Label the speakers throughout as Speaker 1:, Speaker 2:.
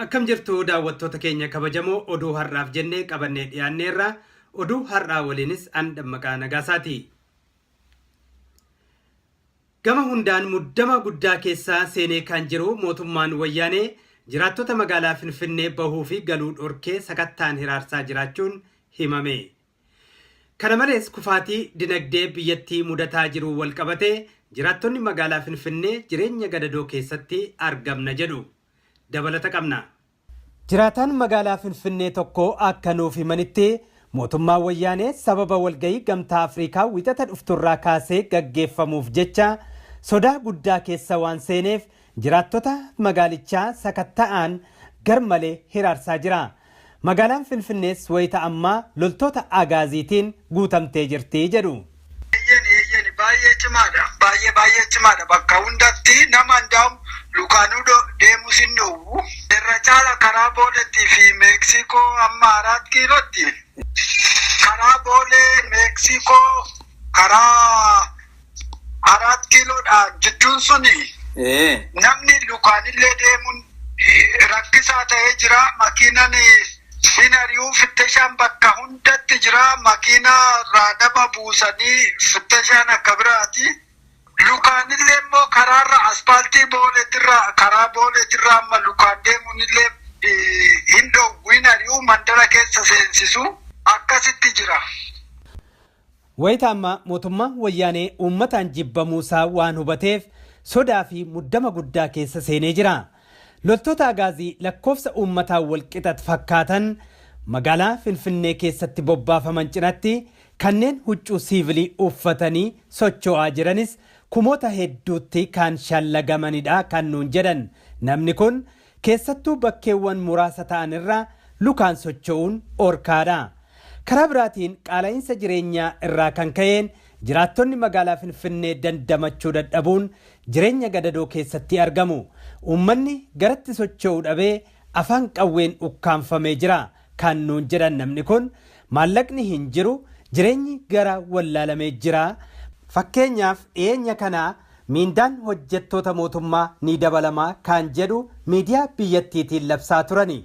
Speaker 1: Akkam jirtu daawwattoota keenya kabajamoo oduu har'aaf jennee qabannee dhiyaanneerra oduu har'aa waliinis an Dammaqaa Nagaasaati. Gama hundaan muddama guddaa keessaa seenee kan jiru mootummaan wayyaanee jiraattota magaalaa Finfinnee bahuu fi galuu dhorkee sakattaan hiraarsaa jiraachuun himame. Kana malees kufaatii dinagdee biyyattii mudataa jiru wal qabatee jiraattonni magaalaa Finfinnee jireenya gadadoo keessatti argamna jedhu. Dabalata qabna. Jiraataan magaalaa Finfinnee tokko akka nuuf himanitti mootummaan wayyaanee sababa walgahii gamtaa Afrikaa wixata dhufturraa kaasee gaggeeffamuuf jecha sodaa guddaa keessa waan seeneef jiraattota magaalichaa sakatta'aan garmalee hiraarsaa jira. Magaalaan Finfinnees wayita ammaa loltoota agaaziitiin guutamtee jirti jedhu.
Speaker 2: Baay'ee cimaadha bakka hundatti nama hundaa'u lukaanuu deemu sin dhowwu irra caala karaa booleetii fi meeksikoo amma 4 kiilootti karaa boolee meeksikoo karaa 4 kiiloodha jidduun suni namni lukaanillee deemuun rakkisaa ta'ee jira. Makiinan sinariyu fitteshaan bakka hundatti jira. Makiina raadama buusanii fitteshaan akka biraati. Lukaanillee immoo karaarra aspaaltii karaa booleetirraa amma lukaan deemuunillee hin dhowwin ari'uu mandara keessa seensisu akkasitti jira.
Speaker 1: Wayita amma mootummaan wayyaanee uummataan jibbamuusaa waan hubateef sodaa fi muddama guddaa keessa seenee jira. Loltoota agaazii lakkoofsa uummataa walqixat fakkaatan magaalaa Finfinnee keessatti bobbaafaman cinatti kanneen huccuu siivilii uffatanii socho'aa jiranis kumoota hedduutti kan shallagamanidha kan nuun jedhan. Namni kun keessattuu bakkeewwan muraasa ta'an irraa lukaan socho'uun orkaadha. Karaa biraatiin qaala'insa jireenyaa irraa kan ka'een jiraattonni magaalaa Finfinnee dandamachuu dadhabuun jireenya gadadoo keessatti argamu. Uummanni garatti socho'uu dhabee afaan qawween ukkaanfamee jira kan nuun jedhan namni kun maallaqni hin jiru jireenyi gara wallaalamee jira. Fakkeenyaaf dhiyeenya kanaa miindaan hojjettoota mootummaa ni dabalamaa kan jedhu miidiyaa biyyattiitiin labsaa turani.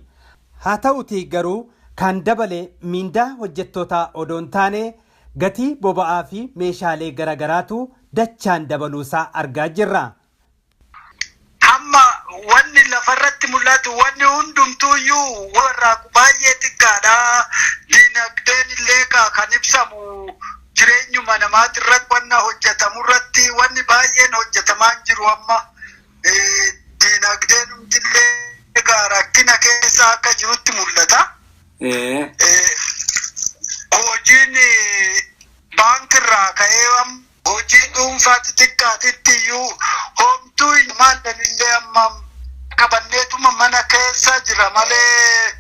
Speaker 1: Haa ta'utii garuu kan dabale miindaa hojjettootaa odoon taane gatii boba'aa fi meeshaalee garagaraatu dachaan dabaluusaa argaa jirra.
Speaker 2: Amma wanni lafarratti mul'atu wanni hundumtuuyyuu warra baay'ee xiqqaadha. Dinagdeen illee kan ibsamu jireenyuma namaati irratti wanna hojjetamu irratti wanni baay'een hojjetamaa jiru amma dinagdeen hundillee rakkina keessa akka jirutti mul'ata. Hojiin baankiirraa ka'ee hojii dhuunfaa xixiqqaatitti iyyuu homtuu maallanillee amma qabanneetuma mana keessa jira malee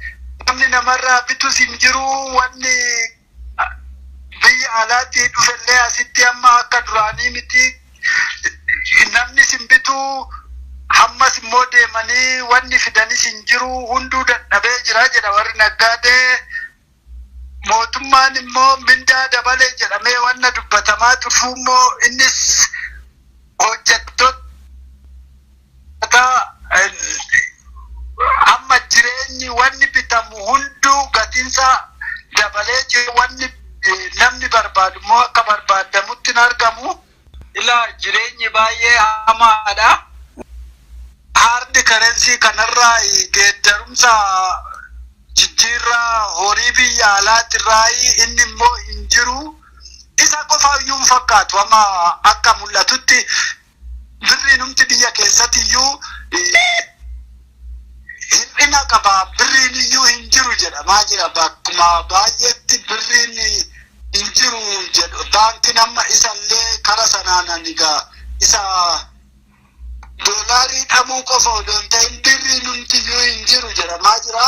Speaker 2: namni namarraa bitus hin jiru. Wanni biyya alaatti dhufellee asitti amma akka duraanii miti. Namni sin bitu hammas immoo deemanii wanni fidanis hin jiru. Hunduu dadhabee jira jedha warri naggaadee. Mootummaan immoo mindaa dabalee jedhamee wanna dubbatamaa turfu immoo innis hojjettoota amma jireenyi wanni bitamu hunduu gatiinsa dabalee jiru. Wanni namni barbaadu immoo akka barbaadamutti hin argamu. Ilaa jireenyi baay'ee hamaadha. Haardi kareensii kanarraa geeddarumsa jijjiirraa horii biyya alaatirraa inni immoo hin jiru. Isa qofaayyuu hin fakkaatu amma akka mul'atutti birriin humti biyya keessatti iyyuu hir'ina qaba. Birriin iyyuu hin jiru jedhamaa jira. Bakkuma baay'eetti birriin hin jiru jedhu. Baankiin amma isallee kara sanaan anigaa isa doolaarii dhabuu qofa odoon ta'in birriin humti iyyuu hin jiru jedhamaa jira.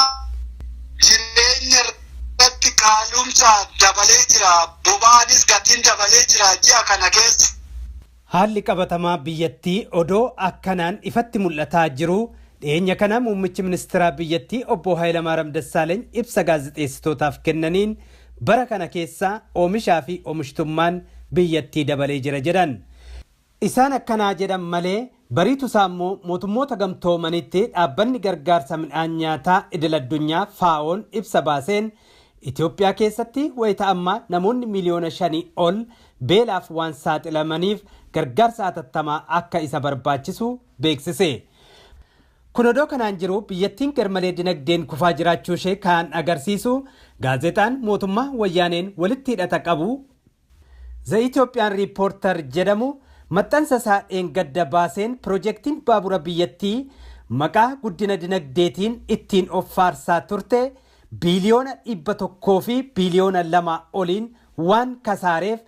Speaker 2: Jireenya irratti qaalumsa dabalee jira. Boba'aanis gatiin dabalee jira ji'a kana keessa.
Speaker 1: Haalli qabatamaa biyyattii odoo akkanaan ifatti mul'ataa jiru dhiyeenya kana muummichi ministeeraa biyyattii obbo Hayilamaariyaam Dassaaleeny ibsa gaazexeessitootaaf kennaniin bara kana keessa oomishaa fi oomishtummaan biyyattii dabalee jira jedhan. Isaan akkanaa jedhan malee bariitu saammoo mootummoota gamtoomanitti dhaabbanni gargaarsa midhaan nyaataa idil addunyaa FAO'n ibsa baaseen Itoophiyaa keessatti wayita ammaa namoonni miliyoona 5 ol beelaaf waan saaxilamaniif gargaarsa hatattamaa akka isa barbaachisu beeksise. Kun odoo kanaan jiru biyyattiin garmalee dinagdeen kufaa jiraachuu ishee kan agarsiisu gaazexaan mootummaa wayyaaneen walitti hidhata qabu The Ethiopian Reporter jedhamu maxxansa isaa dheengadda baaseen piroojeektiin baabura biyyattii maqaa guddina dinagdeetiin ittiin of faarsaa turte biliyoona 100 fi biliyoona 2 oliin waan kasaareef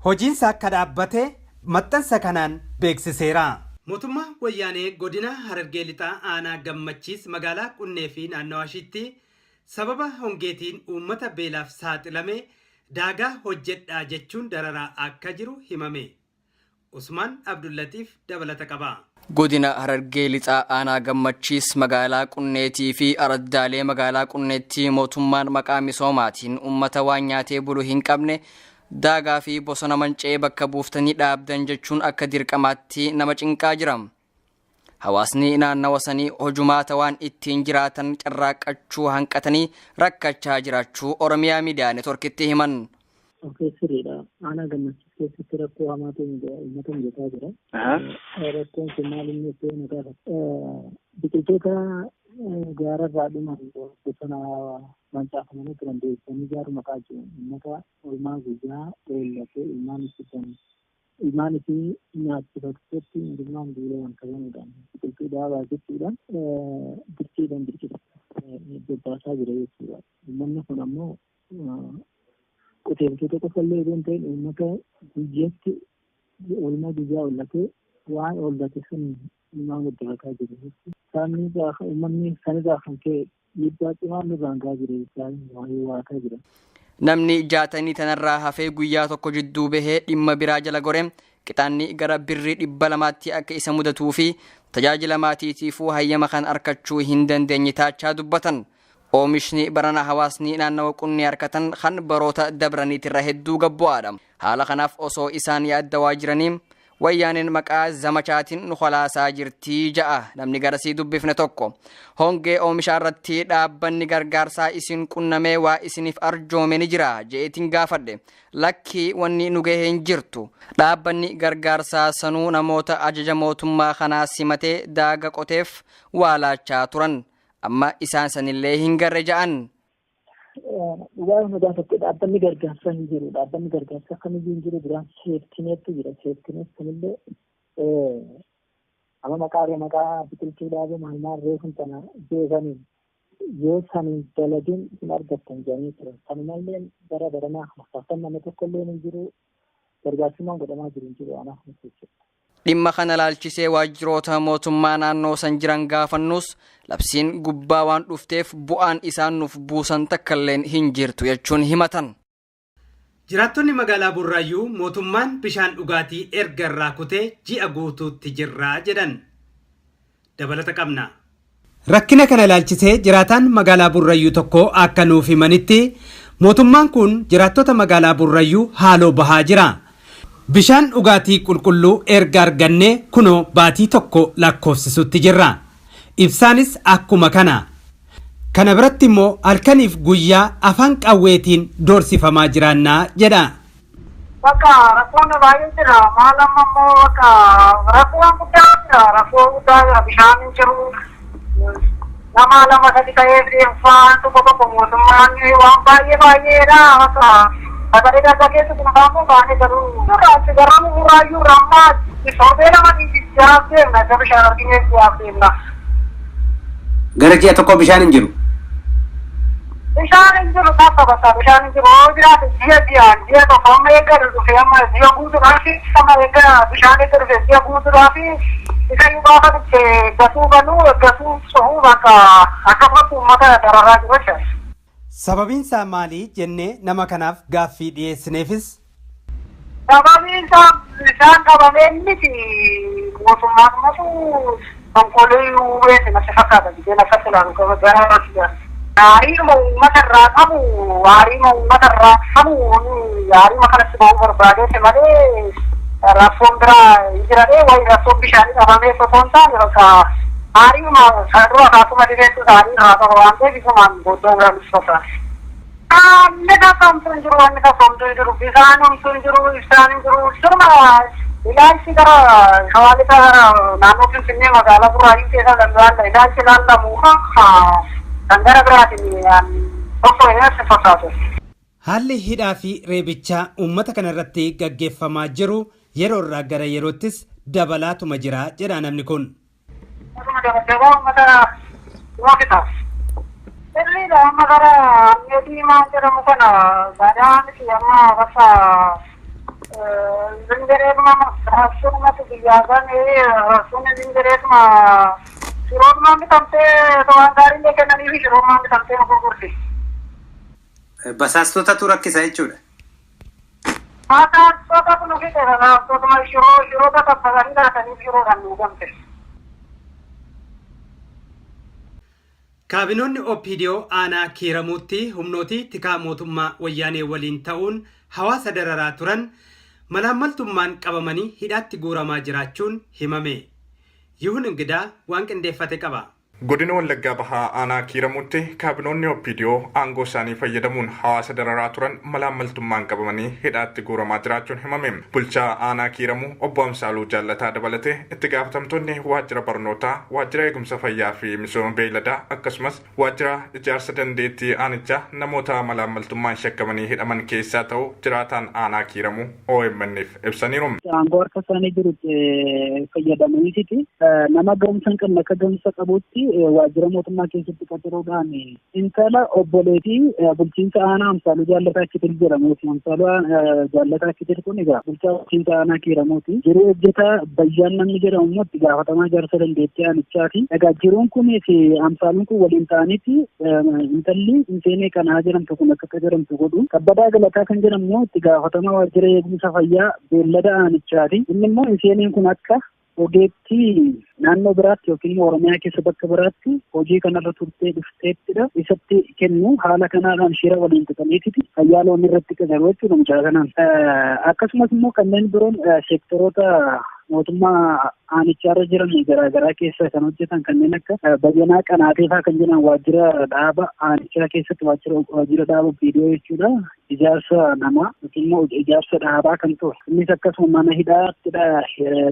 Speaker 1: hojiinsa akka dhaabbate maxxansa kanaan beeksiseera. Mootummaa wayyaanee godina Harargee Lixaa aanaa Gammachiis magaalaa Qunnee fi naannawaa ishiitti sababa hongeetiin uummata beelaaf saaxilame daagaa hojjedhaa jechuun dararaa akka jiru himame. Usmaan Abdullatiif dabalata qaba.
Speaker 3: Godina Harargee Lixaa aanaa Gammachiis magaalaa Qunneetii fi araddaalee magaalaa Qunneetti mootummaan maqaa misoomaatiin uummata waan nyaatee bulu hin qabne daagaa fi bosona manca'ee bakka buuftanii dhaabdan jechuun akka dirqamaatti nama cinqaa jira. Hawaasni naannawa sanii hojumaata waan ittiin jiraatan carraaqachuu hanqatanii rakkachaa jiraachuu Oromiyaa Miidiyaa Neetworkitti himan.
Speaker 4: Sirriidha. Aanaa Gammachiis keessatti rakkoo hamaatu uummata mijataa jira. Rakkoon kun maal inni itti biqiltoota gaararraa dhuman bosona mancaafamanii turan deebisanii ijaaruu maqaa jiru. Uummata oolmaa guyyaa eellatee ilmaan isii nyaachifatutti ilmaan duulee waan qabamuudhaan biqiltuu dhaabaa jechuudhaan dirqiidhaan bobbaasaa jira jechuudha. Uummanni kun ammoo qotee bultoota qofallee yoo ta'in uummata guyyaatti oolmaa guyyaa oollatee waan oollate sun ilmaan guddifataa jiru. Uummanni sanirraa kan ka'e dhiibbaa cimaa nurraan gahaa jira jechuudha waataa jira.
Speaker 3: Namni jaatanii tanarraa hafee guyyaa tokko jidduu bahee dhimma biraa jala gore qixaanni gara birrii 200tti akka isa mudatuu fi tajaajila maatiitiifuu hayyama kan argachuu hin dandeenye taachaa dubbatan. Oomishni barana hawaasni naannawa Qunnee harkatan kan baroota dabraniitirra hedduu gabbu'aadha. Haala kanaaf osoo isaan yaaddawaa jiranii wayyaaneen maqaa zamachaatiin nu kolaasaa jirtii ja'a namni garasii dubbifne tokko. Hongee oomishaa irratti dhaabbanni gargaarsaa isin qunnamee waa isiniif arjoome ni jira je'eetiin gaafadhe. Lakkii wanni nu gahee hin jirtu. Dhaabbanni gargaarsaa sanuu namoota ajaja mootummaa kanaa simatee daaga qoteef waa laachaa turan. Amma isaan sanillee hin garre ja'an.
Speaker 4: Dhugaa nuti tokko dhaabbanni gargaarsaa hin jiru. Dhaabbanni gargaarsaa kamiyyuu hin jiru biraan seeftineetu jira. Seeftineet kanillee amma maqaa biqiltuu dhaabee maalmaal reefun sana beekaniin yoo saniin dalagin hin argattan jedhanii ture. Kanumallee bara baranaa fakkaatan nama tokkollee hin jiru. Gargaarsummaan godhamaa jiru hin jiru anaaf jechuudha.
Speaker 3: Dhimma kana laalchisee waajjiroota mootummaa naannoo san jiran gaafannus labsiin gubbaa waan dhufteef bu'aan isaan nuuf buusan takkalleen hin jirtu jechuun himatan.
Speaker 1: Jiraattonni magaalaa Burraayyuu mootummaan bishaan dhugaatii erga irraa kutee ji'a guutuutti jirraa jedhan. Dabalata qabna. Rakkina kana laalchisee jiraataan magaalaa Burraayyuu tokko akka nuuf himanitti mootummaan kun jiraattota magaalaa Burraayyuu haaloo bahaa jira. Bishaan dhugaatii qulqulluu erga argannee kunoo baatii tokko lakkoofsisutti jirra. Ibsaanis akkuma kana. Kana biratti immoo halkaniif guyyaa afaan qawweetiin doorsifamaa jiraannaa jedha.
Speaker 2: Bakka rakkoon baay'ee jira. Maal amma immoo bakka rakkoon guddaa jira. Rakkoo guddaa bishaan hin jiru. Nama lama sadi ta'ee deemfaan tokko mootummaan waan baay'eedha. Bakka Agak ada kes kumbamu bahane baru rasa garam murayu ramah disobela mati dijawabnya nggak ada syaratnya dijawabin lah.
Speaker 1: Gara toko bishaan hin jiru.
Speaker 2: Bishaan hin jiru apa bahasa bishaan hin jiru. Oh dia to sama ega tu sama dia butuh rafi sama ega bishaan itu dia butuh rafi. Jika yang bawa ke gasu suhu maka akan masuk mata darah juga.
Speaker 1: Sababiin isaa maali jennee nama kanaaf gaaffii dhiyeessineefis.
Speaker 2: Sababiin isaa isaan qabameen miti mootummaan mootu konkolii uumee natti fakkaata biyya akka filan gara yaariima uummatarraa qabu yaariima kanatti ba'uu barbaadeete malee rassoon biraa jiradhee wayi rassoon bishaanii qabamee sosoon taane bakka yaariima sadura kaasuma dhibeessu isaanii irraa qaba waan ta'eef isumaan booddee biraan fakkaata. Wanni kasamtu hin jiru bishaan homtuu hin jiru ibsaan hin jiru sirna ilaalchi gara hawaalisa naannoo Finfinnee magaalaa Buraayyuu keessa danda'an ilaalchi laallamu kan gara biraatiin tokko hin fakkaatu.
Speaker 1: Haalli hidhaa fi reebichaa uummata kana irratti gaggeeffamaa jiru yeroo irraa gara yeroottis dabalaatuma jira jedha namni kun. Sirriidha amma gara miidhiimaa jedhamu kana baadiyyaa miti amma bakka zingireeduma raasuumatu biyyaa ganee raasuun zingireeduma shiroodumaa bitamtee waan gaariillee kennanii fi shiroodumaa bitamtee gurgurti. Basaastotatu rakkisa jechuudha.
Speaker 2: Basaastota kun ofii raasuutuma shiroota tabbasanii garatanii shiroodhaan nuugamte.
Speaker 1: Kaabinoonni OPDO aanaa kiiramuutti humnooti tikaa mootummaa wayyaanee waliin ta'uun hawaasa dararaa turan malaammaltummaan qabamanii hidhaatti guuramaa jiraachuun himame. Yihun ingidaa waan qindeeffate qaba.
Speaker 5: Godina Wallaggaa Bahaa aanaa kiiramuutti kaabinoonni OPDO aangoo isaanii fayyadamuun hawaasa dararaa turan malaammaltummaan qabamanii hidhaatti guuramaa jiraachuun himame. Bulchaa aanaa kiiramuu obbo Amsaaluu Jaallataa dabalatee itti gaafatamtoonni waajjira barnootaa, waajjira eegumsa fayyaa fi misooma beeyladaa akkasumas waajjira ijaarsa dandeettii aanichaa namoota malaammaltummaan shakkamanii hidhaman keessaa ta'uu jiraataan aanaa kiiramuu OMN'f ibsaniiru.
Speaker 4: Aangoo harka isaanii jirutti fayyadamaniiti nama ga'umsa hin qabne akka ga'umsa qabuutti waajjira mootummaa keessatti qaxaruudhaan intala obboleetii bulchiinsa aanaa Amsaaluu Jaallataa Kitil jedhamuuti. Amsaaluu Jaallataa Kitil kun egaa bulchaa bulchiinsa aanaa kiiramuuti. Jiruu hojjetaa Bayyaan namni jedhamu immoo itti gaafatamaa ijaarsa dandeettii aanichaati. Egaa jiruun kunii fi Amsaaluun kun waliin ta'aniiti intalli Inseenee kanaa jedhamtu kun akka jedhamtu godhu. Kabbadaa Galataa kan jedhamu immoo itti gaafatamaa waajjira eegumsa fayyaa beellada aanichaati. Inni immoo Inseeneen kun akka ogeetti naannoo biraatti yookiin immoo Oromiyaa keessa bakka biraatti hojii kanarra turtee dhufteettidha. Isatti kennu haala kanaadhaan shira waliin tuqaniititi fayyaa loonii irratti qacaru jechuudha mucaa kanaan. Akkasumas immoo kanneen biroon seektoroota mootummaa aanicharra jiran garaagaraa keessa kan hojjetan kanneen akka Bayyanaa Qanaateefaa kan jedhan waajjira dhaaba aanichaa keessatti waajjira dhaaba OPDO jechuudha. Ijaarsa namaa yookiin immoo ijaarsa dhaabaa kan ture. Innis akkasuma mana hidhaatti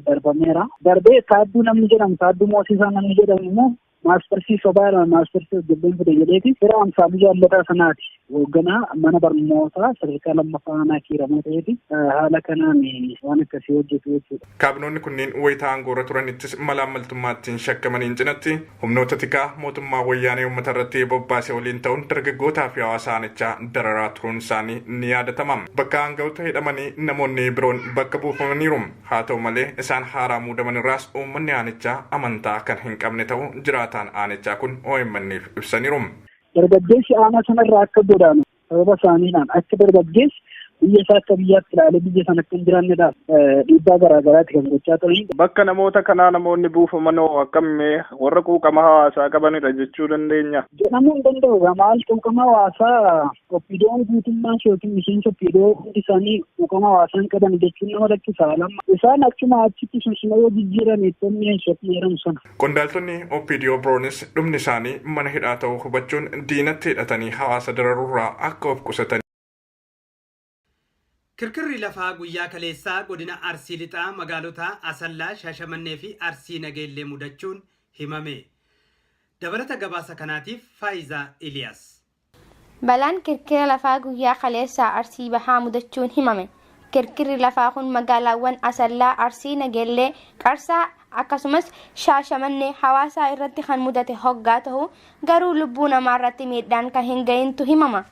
Speaker 4: darbameera. Darbee Taadduu namni jedhamu Taadduu Moosiisaa namni jedhamu immoo maastarsi sobaadha maastarsi hojjetan fide jedheeti fira Amsaaluu Jaallataa sanaati. Hoogganaa mana barnootaa sadarkaa lammaffaa aanaa kiiramuu ta'eeti haala kanaan waan akkasii hojjetu jechuudha.
Speaker 5: Kaabinoonni kunneen wayitaa aangoorra turanittis malaammaltummaattiin shakkamaniin cinatti humnoota tikaa mootummaa wayyaanee uummata irratti bobbaase waliin ta'uun dargaggootaa fi hawaasa aanichaa dararaa turuun isaanii ni yaadatama. Bakka aangawoota hidhamanii namoonni biroon bakka buufamaniiru. Haa ta'u malee isaan haaraa muudaman irraas uummanni aanichaa amantaa kan hin qabne ta'uu jiraataan aanichaa kun OMN'f ibsaniiru.
Speaker 4: Dargaggeessi aanaa sanarraa akka godaanu sababa isaaniidhaan akka dargaggeessi biyya isaa akka biyyaatti ilaalee biyya sana akka hin jiraannedhaaf dhiibbaa garaagaraatti kan gochaa turan.
Speaker 6: Bakka namoota kanaa namoonni buufaman akkamiin warra quuqama hawaasaa qabanidha jechuu dandeenya.
Speaker 4: Jedhamuu hin danda'u. Maal quuqama hawaasaa OPDO'n guutummaan yookiin miseensa OPDO hundi isaanii quuqama hawaasaa hin qaban jechuun nama rakkisa. Isaan achuma achitti sunsuma yoo jijjiiran ittoonni eessatti jedhamu sana.
Speaker 5: Qondaaltonni OPDO biroonis dhumni isaanii mana hidhaa ta'uu hubachuun diinatti hidhatanii hawaasa dararurraa akka of qusatan.
Speaker 1: Kirkirri lafaa guyyaa kaleessaa godina Arsii lixaa magaalota Asallaa, Shaashamannee fi Arsii Nageellee mudachuun himame. Dabalata gabaasa kanaatiif Faayizaa Iliyaas.
Speaker 7: Balaan kirkira lafaa guyyaa kaleessaa Arsii Bahaa mudachuun himame. Kirkirri lafaa kun magaalaawwan Asallaa, Arsii Nageellee, Qarsaa akkasumas Shaashamannee hawaasaa irratti kan mudate hoggaa ta'u garuu lubbuu namaa irratti miidhaan kan hin ga'intu himama.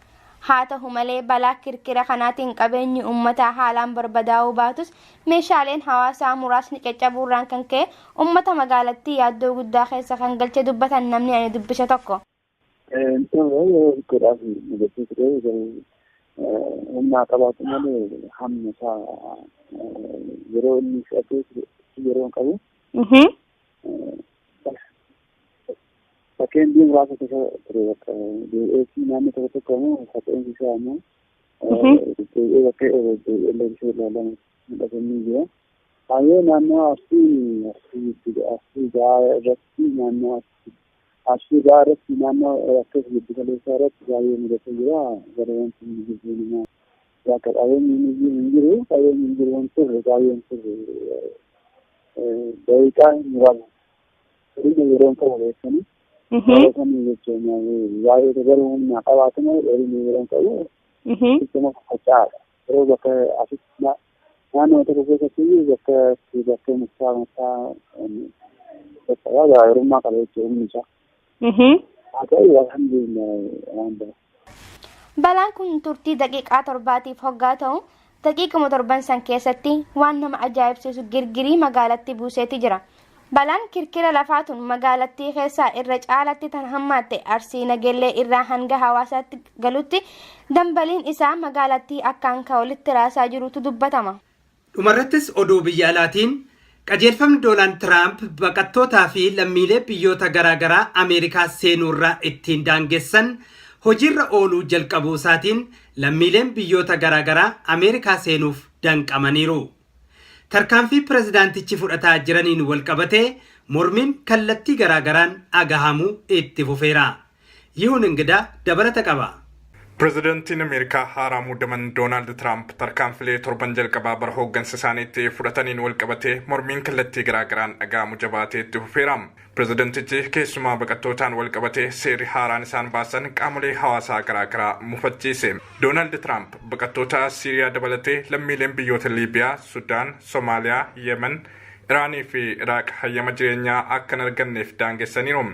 Speaker 7: Haa ta'u malee balaa kirkira kanaatiin qabeenyi uummataa haalaan barbadaa'uu baatus meeshaaleen hawaasaa muraasni caccabuurraan kan ka'e uummata magaalattii yaaddoo guddaa keessa kan galche dubbatan namni ani dubbise tokko.
Speaker 8: Humnaa qabaatu malee hamma isaa
Speaker 4: yeroo inni fudhatu yeroo qabu. Fakeen diin muraasa keessa ture bakka deebi'eetii naannoo tokko tokko immoo fakeen isaa immoo deebi'ee bakka eleksii ilaalama mul'atanii jira. Baay'ee naannoo Arsii Gahaa irratti naannoo Arsii Gahaa irratti naannoo akkas giddu galeessaa irratti baay'ee mudatee jira. Gara wanti inni jibbuu namaa bakka qabeenyi hin jiru waan turre baay'een turre daqiiqaa muraasa. Inni yeroo qabu beekanii. Kan jechuun baay'ee garuu humna qabaatuma inni yeroo qabu. Sistema faca'aadha. Yeroo bakka asitti naannoo tokko keessatti bakka murtaa gaarummaa qaba jechuudha humni isaa. Haa ta'u alhamdulillah.
Speaker 7: Balaan kun turtii daqiiqaa 7tiif hoggaa ta'u daqiiquma 7 san keessatti waan nama ajaa'ibsiisu girgirii magaalatti buuseeti jira. Balaan kirkira lafaatun magaalattii keessaa irra caalatti tan hammaatte Arsii Nagellee irraa hanga hawaasaatti galutti dambaliin isaa magaalattii akkaan walitti raasaa jirutu dubbatama.
Speaker 1: Dhumarrattis oduu biyya alaatiin qajeelfamni Doonaald Tiraamp baqattootaa fi lammiilee biyyoota garaagaraa Ameerikaa seenuurraa ittiin daangessan hojiirra ooluu jalqabuu isaatiin lammiileen biyyoota garaagaraa Ameerikaa seenuuf danqamaniiru. Tarkaanfii pirezidaantichi fudhataa jiraniin walqabatee mormiin kallattii garaagaraan agahamuu itti fufeera. Yihuun Ingidaa dabalata qaba.
Speaker 5: Pirezidaantiin Ameerikaa haaraa muudaman Doonaald Tiraamp tarkaanfilee torban jalqabaa bara hooggansa isaaniitti fudhataniin walqabatee mormiin kallattii garaagaraan agahamu jabaatee itti fufeera. Pirezidaantichi keessumaa baqattootaan walqabatee seerri haaraan isaan baasan qaamolee hawaasaa garaagaraa mufachiise. Doonaald Tiraamp baqattoota Siiriyaa dabalatee lammiileen biyyoota Liibiyaa, Sudaan, Somaaliyaa, Yemen, Iraanii fi Iraaq hayyama jireenyaa akka hin arganneef daangessaniiru.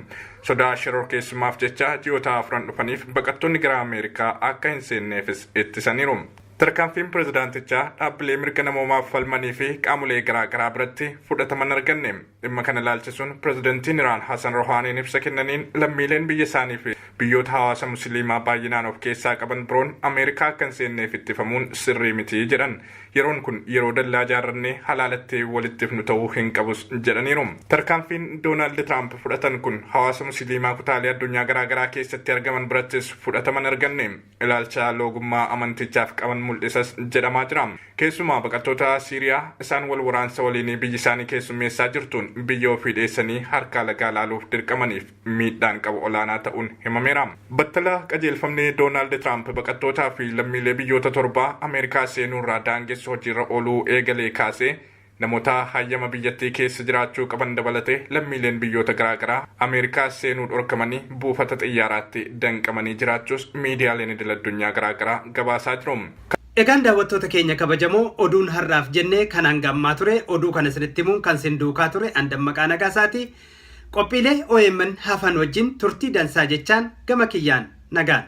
Speaker 5: Sodaa shoror keessumaaf jecha ji'oota 4 dhufaniif baqattoonni gara Ameerikaa akka hin seenneefis ittisaniiru. Tarkaanfiin pirezidaantichaa dhaabbilee mirga namoomaaf falmanii fi qaamolee garaagaraa biratti fudhataman arganne. Dhimma kana ilaalchisuun pirezidaantiin Iraan Hasan Rohaaniin ibsa kennaniin lammiileen biyya isaanii fi biyyoota hawaasa musliimaa baay'inaan of keessaa qaban biroon Ameerikaa akka hin seenneef ittifamuun sirrii miti jedhan. Yeroon kun yeroo dallaa jaarrannee halaalatti walitti fidnu ta'uu hin qabus jedhaniiru. Tarkaanfiin Doonaald Tiraamp fudhatan kun hawaasa musliimaa kutaalee addunyaa garaagaraa keessatti argaman birattis fudhataman arganne. Ilaalcha loogummaa amantichaaf qaban mul'isas jedhamaa jira. Keessumaa baqattoota Siiriyaa isaan wal waraansa waliin biyya isaanii keessummeessaa jirtuun biyya ofii dheessanii harka lagaa laaluuf dirqamaniif miidhaan qabu olaanaa ta'uun himameera. Battala qajeelfamni Doonaald Tiraamp baqattootaa fi lammiilee biyyoota 7 Ameerikaa seenuurraa daangessu hojiirra ooluu eegalee kaasee namoota hayyama biyyattii keessa jiraachuu qaban dabalatee lammiileen biyyoota garaagaraa Ameerikaa seenuu dhorkamanii buufata xiyyaaraatti danqamanii jiraachuus miidiyaaleen idil-addunyaa garaagaraa gabaasaa jiru.
Speaker 1: Egaan daawwattoota keenya kabajamoo oduun har'aaf jennee kanaan gammaa ture. Oduu kana isinitti himuun kan isin duukaa ture Andammaqaa Nagaasaati. Qophiilee OMN hafan wajjin turtii dansaa jechaan gama kiyyaan nagaan.